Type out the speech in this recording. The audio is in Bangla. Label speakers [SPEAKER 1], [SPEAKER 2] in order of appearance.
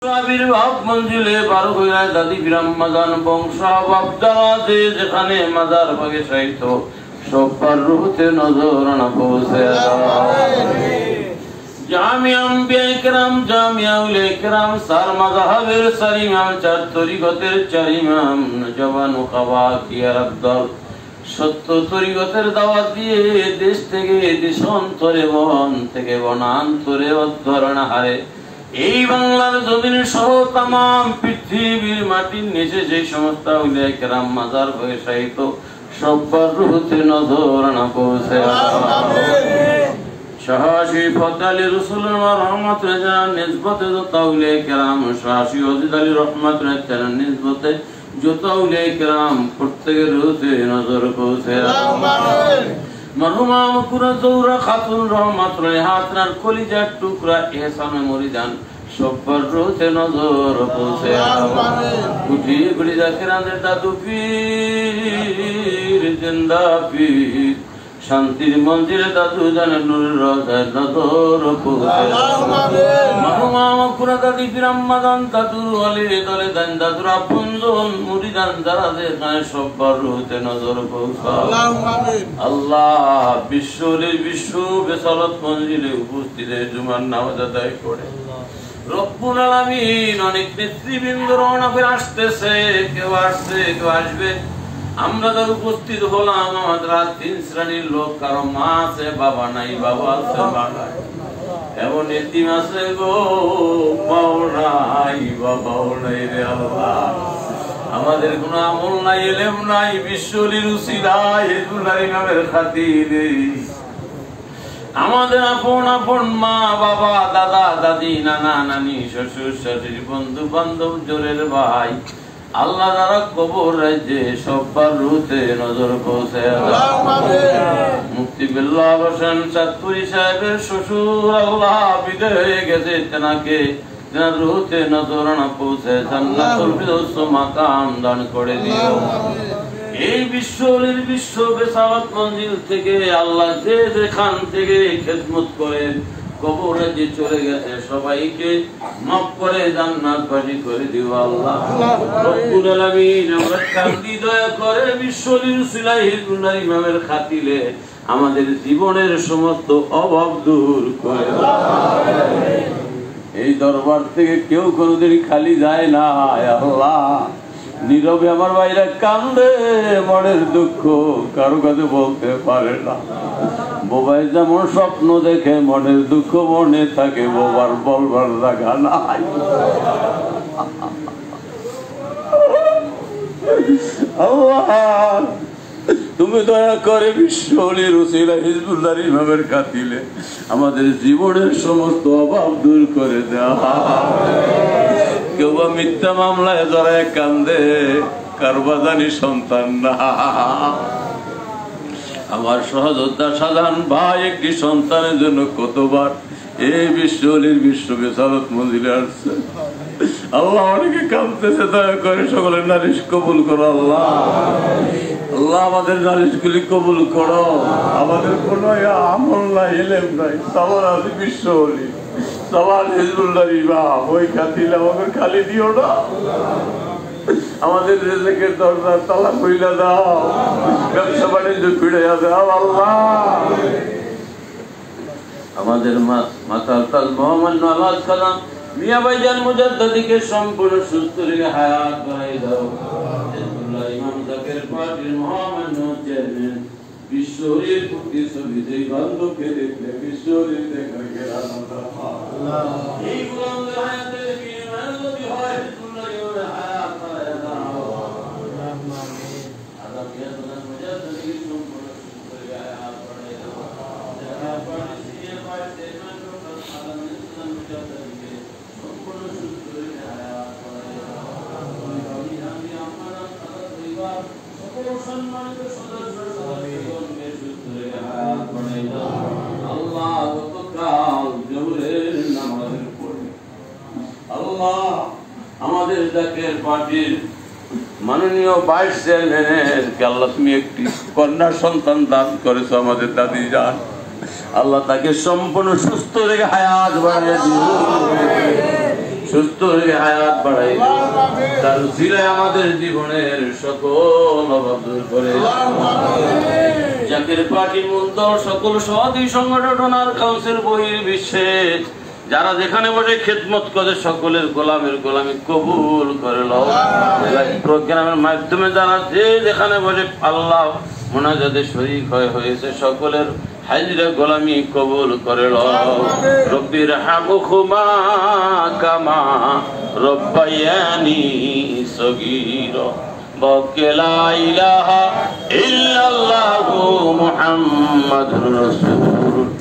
[SPEAKER 1] আবির্ভাব মঞ্জিলে বারো হইয়ায় দাদি বিরাম্মাজান বংশ বাপদাদা যেখানে মাজার ভাগে সাহিত্য সব্বার রুহতে নজর আনা পৌঁছে জামিয়া আম্বিয়া ইকরাম জামিয়া উলে ইকরাম সার মাযহাবের চার ইমাম চার তরিকতের চার ইমাম জওয়ান ও কাবা কিয়ার আব্দুল সত্য তরিকতের দাওয়াত দিয়ে দেশ থেকে দেশান্তরে বন থেকে বনান্তরে অধ্যরণ হারে এই বাংলার জমিনের সহ তামাম পৃথিবীর মাটির নিচে যে সমস্ত উলিয়া কেরাম মাজার হয়ে সাহিত সব্বার রুহতে নজর আনা পৌঁছে শাহী ফতে আলী রাসূলুল্লাহ রহমত রেজান নিসবতে যত উলিয়া কেরাম শাহী ওয়াজিদ আলী রহমত রেজান নিসবতে যত উলিয়া কেরাম প্রত্যেকের রুহতে নজর পৌঁছে মরহুমা মুকুরা জৌরা খাতুন রহমাতুল্লাহ হাতনার কলিজার টুকরা এহসানে মরিদান সব্বার রুহতে নজর পৌঁছে উঠি গুড়ি জাকিরানের দাদু পীর জিন্দা পীর শান্তির মন্দিরে দাদু জানের নূরের রোজায় নজর পৌঁছে মরহুমা মুকুরা দাদি বিরাম্মাদান দাদুর ওয়ালি দলে দান দাদুর আপনজন মুরিদান যারা যেখানে সব্বার রুহতে নজর পৌঁছা আল্লাহ বিশ্বের বিশ্ব বেসালত মঞ্জিলে উপস্থিত জুমার নামাজ আদায় করে রব্বুল আলামিন অনেক নেতৃবৃন্দ রওনা করে আসতেছে কেউ আসছে কেউ আসবে আমরা যারা উপস্থিত হলাম আমাদের তিন শ্রেণীর লোক কারো মা আছে বাবা নাই বাবা আছে মা নাই এমন এতিম আছে গো মাও নাই বাবাও নাই রে আল্লাহ আমাদের কোনো আমল নাই এলেম নাই বিশ্বলির উসিলায় হিজবুল্লাহ ইমামের খাতিরে আমাদের আপন আপন মা বাবা দাদা দাদি নানা নানি শ্বশুর শাশুড়ি বন্ধু বান্ধব জোরের ভাই আল্লাহ যারা কবর রাজ্যে সব্বার রুহতে নজর পৌঁছে মুফতি বিল্লাহ হোসেন চাঁদপুরি সাহেবের শ্বশুর আল্লাহ বিদায় হয়ে গেছে তেনাকে তেনার রুহতে নজর আনা পৌঁছে জান্নাতুল ফিরদৌস মাকাম দান করে দিও এই বিশ্বের বিশ্ব বেসালত মঞ্জিল থেকে আল্লাহ যে যেখান থেকে খেদমত করেন কবরে যে চলে গেছে সবাইকে মাফ করে জান্নাতবাসী করে দিও আল্লাহ রব্বুল আলামিন আমরা কান্দি দয়া করে বিশ্বলির উসিলায় হিজবুল্লাহ ইমামের খাতিরে আমাদের জীবনের সমস্ত অভাব দূর করে এই দরবার থেকে কেউ কোনোদিন খালি যায় না আল্লাহ নীরবে আমার ভাইরা কান্দে মনের দুঃখ কারো কাছে বলতে পারে না বোবাই যেমন স্বপ্ন দেখে মনের দুঃখ মনে থাকে বোবার বলবার জায়গা নাই আল্লাহ তুমি দয়া করে বিশ্বলির উসিলায় হিজবুল্লাহ ইমামের খাতিরে আমাদের জীবনের সমস্ত অভাব দূর করে দাও কেউ বা মিথ্যা মামলায় জড়ায় কান্দে কারবা জানি সন্তান না আমার সহযোদ্ধা সাধারণ ভাই একটি সন্তানের জন্য কতবার এই বিশ্বলির বিশ্ব বেসালত মঞ্জিলে আসছে আল্লাহ অনেকে কাঁদতেছে দয়া করে সকলের নালিশ কবুল করো আল্লাহ আল্লাহ আমাদের নালিশগুলি কবুল করো আমাদের কোন আমল নাই এলেম নাই সবার আছে বিশ্বলি সবার হিজবুল্লাহ ইমাম ওই খাতিলে আমাকে খালি দিও না আমাদের রিজিকের দরজা তালা খুইলা দাও ব্যবসা বাণিজ্য ফিরাইয়া দাও আল্লাহ আমাদের মাতা তাজ মোহাম্মদ আলাদ কালাম মিয়া ভাইজান মুজাদ্দিদকে সম্পূর্ণ সুস্থ রেখে হায়াত বাড়াই দাও হিজবুল্লাহ ইমাম জাকের পার্টির মোহাম্মদ চেয়ারম্যান বিশ্বরের প্রতি ছবিতে বান্ধবকে দেখলে বিশ্বরের দেখা গেল আল্লাহ এই বুলন্দ হায়াতের বিনিময়ে যদি হয় হিজবুল্লাহ ইমামের হায়াত বাড়াই দাও আল্লাহ মিয়া মুজাদ্দিদকে সম্পূর্ণ সুস্থ রেখে হায়াত বাড়াই দাও যারা পার্টি পার্টি আমাদের জাকের পার্টির মাননীয় ভাইস চেয়ারম্যানের আল্লাহ তুমি একটি কন্যা সন্তান দান করেছো আমাদের দাদি জান আল্লাহ তাকে সম্পূর্ণ সুস্থ রেখে হায়াত বাড়িয়ে দিও সুস্থ হয়ে হায়াত বাড়াই দাও, তার উসিলায় আমাদের জীবনের সকল অভাব দূর করে জাতীয় পার্টি মূলদল সকল সহযোগী সংগঠন আর কাউন্সিল বহির্বিশ্বে যারা যেখানে বসে খেদমত করে সকলের গোলামের গোলামি কবুল করে লও। প্রোগ্রামের মাধ্যমে যারা যে যেখানে বসে আল্লাহ মুনাজাতে শরীক হয়েছে সকলের হাজিরা গোলামি কবুল করে লও। রব্বির হামহুমা কামা রব্বায়ানি সগীরা লা ইলাহা ইল্লাল্লাহু মুহাম্মাদুর রাসূলুল্লাহ।